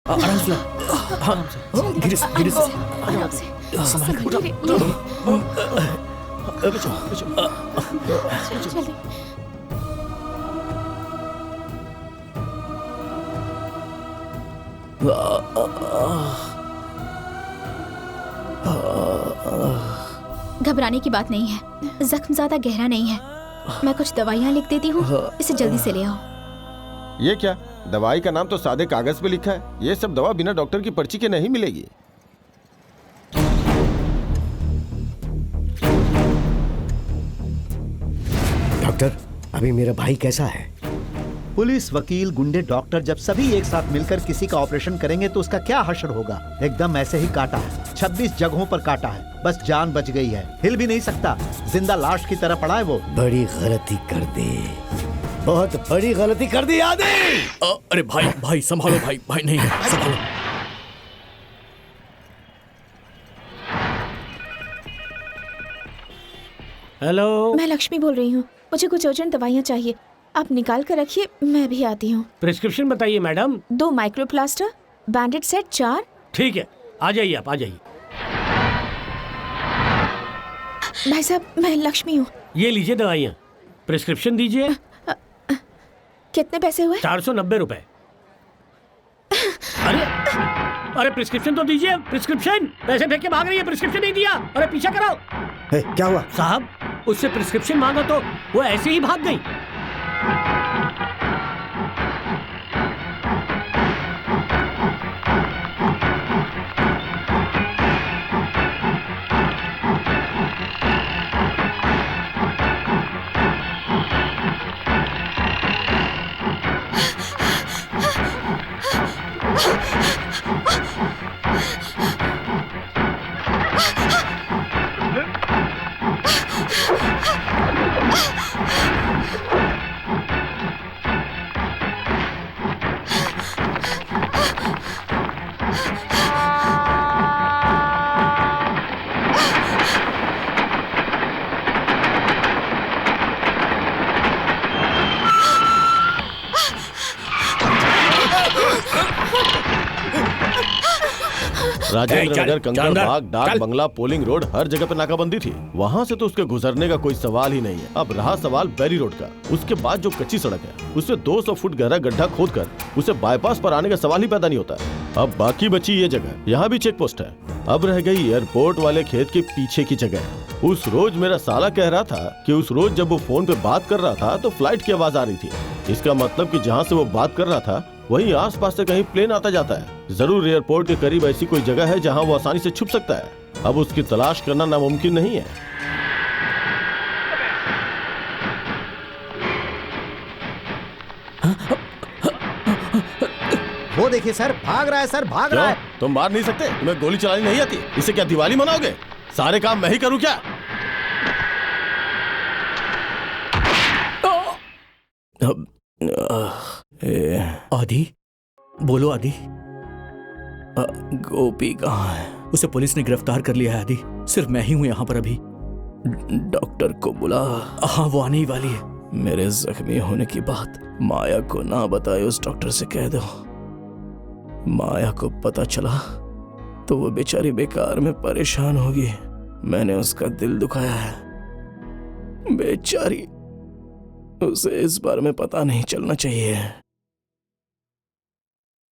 आराम से। हाँ, धीरे से, धीरे से। आराम से। संभाल के। धीरे, बचो, बचो। जल्दी। घबराने की बात नहीं है, जख्म ज्यादा गहरा नहीं है। मैं कुछ दवाइयाँ लिख देती हूँ, इसे जल्दी से ले आओ। ये क्या? दवाई का नाम तो सादे कागज पे लिखा है। ये सब दवा बिना डॉक्टर की पर्ची के नहीं मिलेगी। डॉक्टर, अभी मेरा भाई कैसा है? पुलिस, वकील, गुंडे, डॉक्टर जब सभी एक साथ मिलकर किसी का ऑपरेशन करेंगे तो उसका क्या हश्र होगा। एकदम ऐसे ही काटा है, 26 जगहों पर काटा है, बस जान बच गई है। हिल भी नहीं सकता, जिंदा लाश की तरह पड़ा है वो। बड़ी गलती कर दी, बहुत बड़ी गलती कर दी आदि। अरे भाई, भाई संभालो, भाई, भाई नहीं, संभालो। हेलो, मैं लक्ष्मी बोल रही हूँ, मुझे कुछ अर्जेंट दवाइयाँ चाहिए। आप निकाल कर रखिए, मैं भी आती हूँ। प्रिस्क्रिप्शन बताइए मैडम। 2 माइक्रोप्लास्टर, बैंडेड सेट 4। ठीक है, आ जाइए, आप आ जाइए। भाई साहब, मैं लक्ष्मी हूँ। ये लीजिए दवाइयाँ, प्रिस्क्रिप्शन दीजिए। कितने पैसे हुए? 490 रुपए। अरे अरे प्रिस्क्रिप्शन तो दीजिए, प्रिस्क्रिप्शन। पैसे फेंक के भाग रही है, प्रिस्क्रिप्शन नहीं दिया। अरे पीछा कराओ। क्या हुआ साहब, उससे प्रिस्क्रिप्शन मांगा तो वो ऐसे ही भाग गई। राजेंद्र नगर, कंकड़ जानदार, बाग, डाक चल। बंगला, पोलिंग रोड, हर जगह पे नाकाबंदी थी। वहाँ से तो उसके गुजरने का कोई सवाल ही नहीं है। अब रहा सवाल बैरी रोड का। उसके बाद जो कच्ची सड़क है, उससे 200 फुट गहरा गड्ढा खोदकर उसे बाईपास पर आने का सवाल ही पैदा नहीं होता है। अब बाकी बची ये जगह, यहाँ भी चेक पोस्ट है। अब रह गई एयरपोर्ट वाले खेत के पीछे की जगह। उस रोज मेरा साला कह रहा था कि उस रोज जब वो फोन पे बात कर रहा था तो फ्लाइट की आवाज आ रही थी। इसका मतलब कि जहाँ से वो बात कर रहा था वहीं आसपास से कहीं प्लेन आता जाता है। जरूर एयरपोर्ट के करीब ऐसी कोई जगह है जहाँ वो आसानी से छुप सकता है। अब उसकी तलाश करना नामुमकिन नहीं है। वो देखिए सर, भाग रहा है सर, भाग रहा है। तुम मार नहीं सकते? तुम्हें गोली चलानी नहीं आती? इसे क्या दिवाली मनाओगे? सारे काम मैं ही करूँ क्या? आदि, बोलो आदि। गोपी कहाँ है? उसे पुलिस ने गिरफ्तार कर लिया है आदि। सिर्फ मैं ही हूँ यहाँ पर अभी। डॉक्टर को बुला। हाँ, वो आने ही वाली है। मेरे जख्मी होने की बात माया को ना बताए, उस डॉक्टर से कह दो। माया को पता चला तो वो बेचारी बेकार में परेशान होगी। मैंने उसका दिल दुखाया है। बेचारी, उसे इस बारे में पता नहीं चलना चाहिए।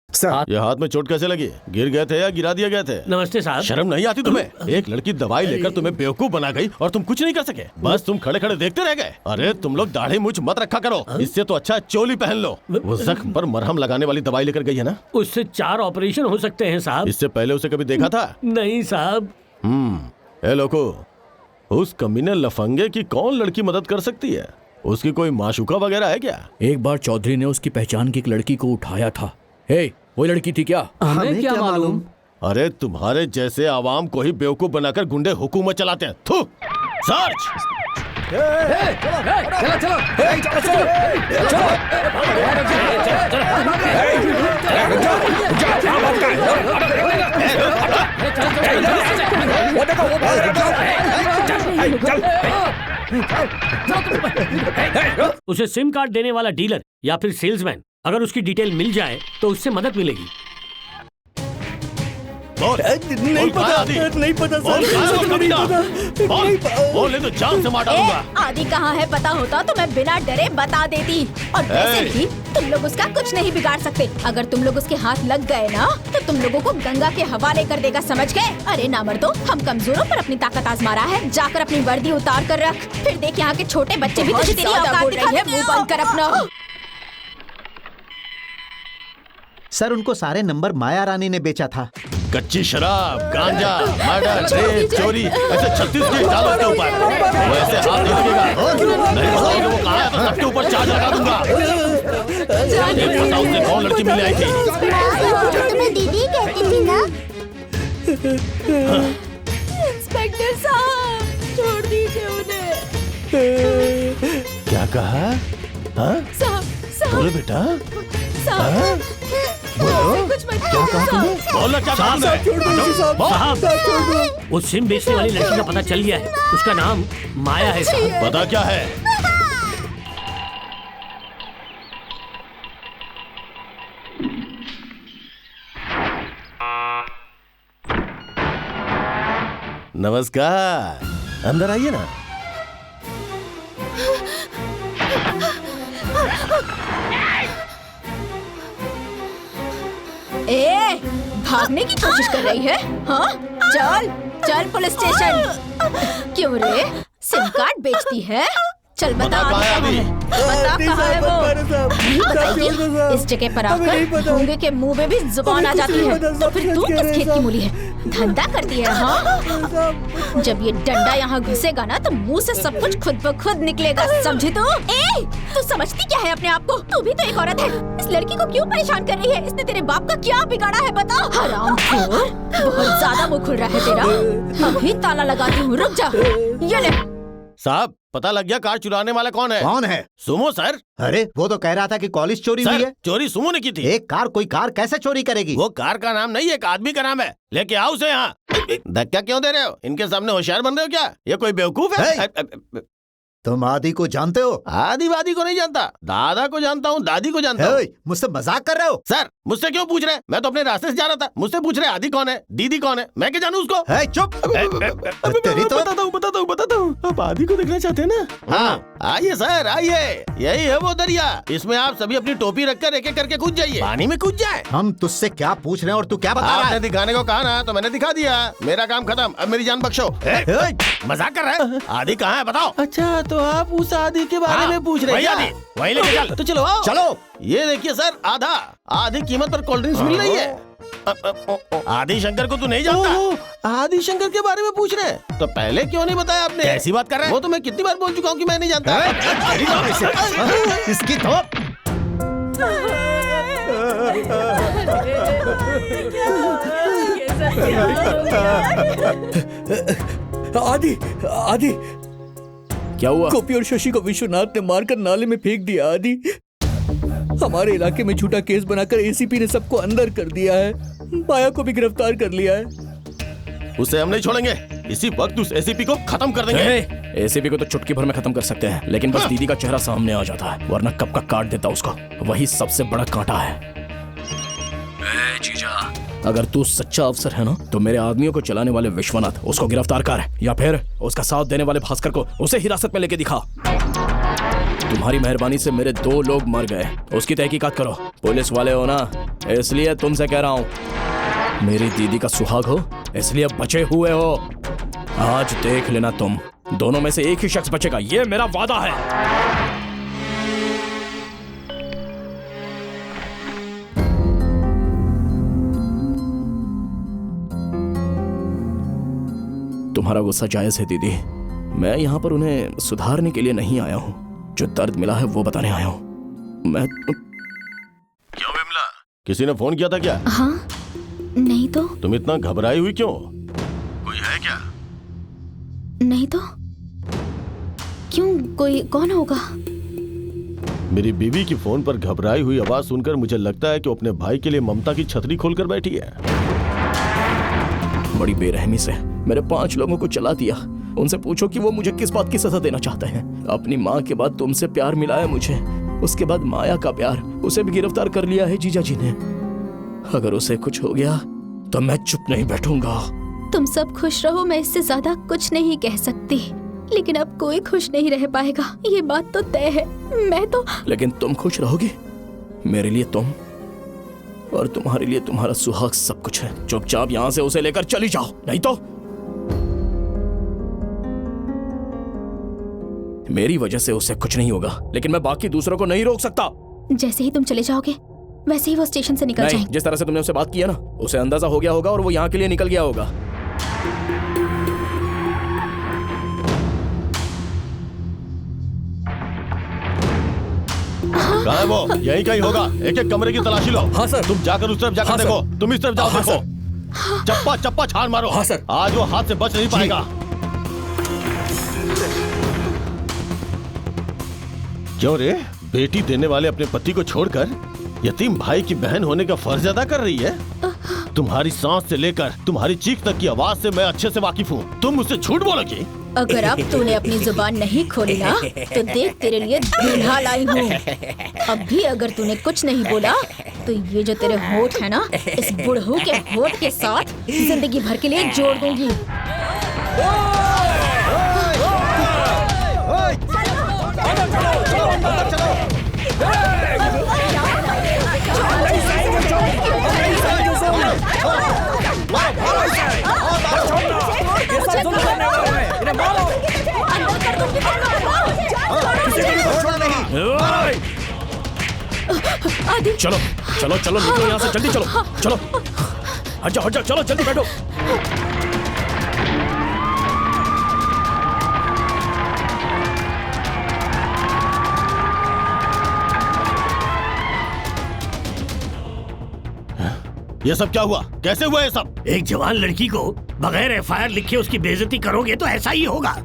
सर, ये हाथ में चोट कैसे लगी? गिर गए थे या गिरा दिया गए थे? नमस्ते साहब। शर्म नहीं आती तुम्हें? एक लड़की दवाई लेकर तुम्हें बेवकूफ बना गई और तुम कुछ नहीं कर सके। बस तुम खड़े खड़े देखते रह गए। अरे तुम लोग दाढ़ी मूंछ मत रखा करो, इससे तो अच्छा चोली पहन लो। वो जख्म पर मरहम लगाने वाली दवाई लेकर गई है ना? उससे 4 ऑपरेशन हो सकते हैं साहब। इससे पहले उसे कभी देखा था? नहीं साहब। ए लोगो, उस कमीने लफंगे की कौन लड़की मदद कर सकती है? उसकी कोई माशुका वगैरह है क्या? एक बार चौधरी ने उसकी पहचान की एक लड़की को उठाया था। हे, वो लड़की थी क्या? हमें क्या मालूम। अरे तुम्हारे जैसे आवाम को ही बेवकूफ बनाकर गुंडे हुकूमत चलाते हैं। थू! सर्च! उसे सिम कार्ड देने वाला डीलर या फिर सेल्समैन, अगर उसकी डिटेल मिल जाए तो उससे मदद मिलेगी। बोल नहीं बोल, कहाँ आदि? नहीं पता बोल, कहाँ है उसका बेटा? बोल, बोल, नहीं तो जान से मार डालूंगा। आदि कहाँ है पता होता तो मैं बिना डरे बता देती। और वैसे भी तुम लोग उसका कुछ नहीं बिगाड़ सकते। अगर तुम लोग उसके हाथ लग गए ना तो तुम लोगों को गंगा के हवाले कर देगा, समझ गए? अरे नामर्दो, हम कमजोरों पर अपनी ताकत आजमा रहा है। जाकर अपनी वर्दी उतार कर रख, फिर देख यहाँ के छोटे बच्चे भी तुझे तेरी औकात दिखाते हैं। मुंह बंद कर अपना। सर उनको सारे नंबर माया रानी ने बेचा था। कच्ची शराब, गांजा, मर्डर, रेप, चोरी, ऐसे 36 केस डालो उसके ऊपर। वैसे हाथ नहीं लगेगा। नहीं बताओगे वो कहाँ है तो सबके ऊपर चार्ज लगा दूंगा। ये बताओ उससे कौन लड़की मिलने आई थी? तुम्हें दीदी कहती थी ना। इंस्पेक्टर साहब, छोड़ दीजिए उन्हें। क्या कहा? हाँ? साहब, बोलो बेटा। साहब, कुछ मत क्या कहा तुमने? बोलो क्या कहा तुमने? साहब, वो सिम बेचने वाली लड़की का पता चल गया है। उसका नाम माया है साहब। पता क्या है? नमस्कार, अंदर आइए ना। ए, भागने की कोशिश कर रही है? हाँ, चल चल पुलिस स्टेशन। क्यों रे, सिम कार्ड बेचती है? चल बता कहाँ है अभी? बता कहाँ है वो? नहीं बताइए। इस जगह पर आकर गूंगे के मुंह में भी जुबान आ जाती है। तो फिर तू किस खेत की मूली है? धंधा करती है? हाँ, जब ये डंडा यहाँ घुसेगा ना तो मुंह से सब कुछ खुद ब खुद निकलेगा, समझी तू? ए, तू समझती क्या है अपने आप को? तू भी तो एक औरत है। इस लड़की को क्यों परेशान कर रही है? इसने तेरे बाप का क्या बिगाड़ा है बता? हरामखोर, बहुत ज्यादा मुंह खुल रहा है तेरा। अभी ताला लगाती हूँ, रुक जा। ये ले। साहब, पता लग गया कार चुराने वाला कौन है? कौन है? Sumo sir. अरे वो तो कह रहा था कि कॉलेज चोरी हुई सर, है। चोरी सुमो ने की थी। एक कार कोई कार कैसे चोरी करेगी? वो कार का नाम नहीं, एक आदमी का नाम है। लेके आओ उसे यहाँ। धक्का क्यों दे रहे हो? इनके सामने होशियार बन रहे हो क्या? ये कोई बेवकूफ है? तुम आदि को जानते हो? आदिवादी को नहीं जानता, दादा को जानता हूँ, दादी को जानता हूँ। मुझसे मजाक कर रहे हो? सर, मुझसे क्यों पूछ रहे हैं? मैं तो अपने रास्ते से जा रहा था। मुझसे पूछ रहे आदि कौन है, दीदी कौन है? मैं क्या जानूँ उसको? चुप। तेरी तो बताता हूँ। आप आदि को देखना चाहते हैं ना? हाँ, आइए सर, आइए। यही है वो दरिया। इसमें आप सभी अपनी टोपी रखकर एक एक करके कूद जाइए। पानी में कूद जाए। हम तुझसे क्या पूछ रहे हैं और तू क्या बता रहा आपने है? दिखाने को कहा ना, तो मैंने दिखा दिया। मेरा काम खत्म, अब मेरी जान बख्शो। मजाक कर रहे हैं? आदि कहाँ है बताओ? अच्छा, तो आप उस आदि के बारे में पूछ रहे हैं? वही लेके चल। तो चलो आओ। चलो। ये देखिए सर, आधी कीमत पर कोल्ड ड्रिंक्स मिल रही है। आदि शंकर को तू नहीं जानता? आदि शंकर के बारे में पूछ रहे हैं? तो पहले क्यों नहीं बताया आपने? ऐसी बात कर रहे हैं? वो तो मैं कितनी बार बोल चुका हूँ कि मैं नहीं जानता। इसकी तो आदि, आदि क्या हुआ? गोपी और शशि को विश्वनाथ ने मारकर नाले में फेंक दिया। आदि, हमारे इलाके में झूठा केस बनाकर एसीपी ने सबको अंदर कर दिया है। माया को भी गिरफ्तार कर लिया है। उसे हम नहीं छोड़ेंगे। इसी वक्त उस एसीपी को खत्म कर देंगे। एसीपी को तो चुटकी भर में खत्म कर सकते हैं, लेकिन बस दीदी का चेहरा सामने आ जाता है, वरना कब का काट देता उसको। वही सबसे बड़ा कांटा है। जीजा, अगर तू सच्चा अफसर है ना, तो मेरे आदमियों को चलाने वाले विश्वनाथ, उसको गिरफ्तार कर, या फिर उसका साथ देने वाले भास्कर को उसे हिरासत में लेके दिखा। तुम्हारी मेहरबानी से मेरे 2 लोग मर गए, उसकी तहकीकात करो। पुलिस वाले हो ना, इसलिए तुमसे कह रहा हूँ। मेरी दीदी का सुहाग हो, इसलिए बचे हुए हो। आज देख लेना, तुम दोनों में से एक ही शख्स बचेगा, ये मेरा वादा है। तुम्हारा गुस्सा जायज है दीदी। मैं यहाँ पर उन्हें सुधारने के लिए नहीं आया हूँ, जो दर्द मिला है वो बताने आया हूँ। मैं क्यों विमला, किसी ने फोन किया था क्या? हाँ, नहीं तो। तुम इतना घबराई हुई क्यों? कोई है क्या? नहीं तो क्यों, कोई कौन होगा? मेरी बीवी की फोन पर घबराई हुई आवाज सुनकर मुझे लगता है कि वो अपने भाई के लिए ममता की छतरी खोलकर बैठी है। बड़ी बेरहमी से मेरे 5 लोगों को चला दिया। उनसे पूछो कि वो मुझे किस बात की सजा देना चाहते हैं। अपनी माँ के बाद तुमसे प्यार मिला है मुझे, उसके बाद माया का प्यार, उसे भी गिरफ्तार कर लिया है जीजा जी ने। अगर उसे कुछ हो गया तो मैं चुप नहीं बैठूंगा। तुम सब खुश रहो, मैं इससे ज्यादा कुछ नहीं कह सकती, लेकिन अब कोई खुश नहीं रह पाएगा, ये बात तो तय है। मैं तो लेकिन तुम खुश रहोगी। मेरे लिए तुम और तुम्हारे लिए तुम्हारा सुहाग सब कुछ है। चुपचाप यहाँ से उसे लेकर चली जाओ, नहीं तो मेरी वजह से उसे कुछ नहीं होगा, लेकिन मैं बाकी दूसरों को नहीं रोक सकता। जैसे ही तुम चले जाओगे वैसे ही वो स्टेशन से निकल नहीं, जाएंगे। जिस तरह से तुमने उससे बात की है ना, उसे अंदाजा हो गया होगा और वो यहाँ के लिए निकल गया होगा। कहाँ है वो? यही कहीं होगा। एक एक कमरे की तलाशी लो। हाँ सर। तुम जाकर उस तरफ जाकर हाँ देखो, तुम इस तरफ जाओ, हाँ देखो। चप्पा चप्पा छान मारो। हाँ सर। आज वो हाथ से बच नहीं पाएगा। क्यों रे? बेटी देने वाले अपने पति को छोड़कर यतीम भाई की बहन होने का फर्ज अदा कर रही है। तुम्हारी सांस से लेकर तुम्हारी चीख तक की आवाज से मैं अच्छे से वाकिफ हूँ। तुम मुझसे झूठ बोलोगी? अगर अब तूने अपनी जुबान नहीं खोली ना तो देख तेरे लिए दूल्हा लाई हूँ। अब भी अगर तूने कुछ नहीं बोला तो ये जो तेरे होठ है ना, इस बुढ़ऊ के होठ के साथ जिंदगी भर के लिए जोड़ दूंगी। आदि, चलो चलो चलो, निकलो यहाँ से, जल्दी चलो। चलो हट जाओ, चलो जल्दी बैठो। ये सब क्या हुआ? कैसे हुआ ये सब? एक जवान लड़की को बगैर FIR लिखे उसकी बेइज्जती करोगे तो ऐसा ही होगा।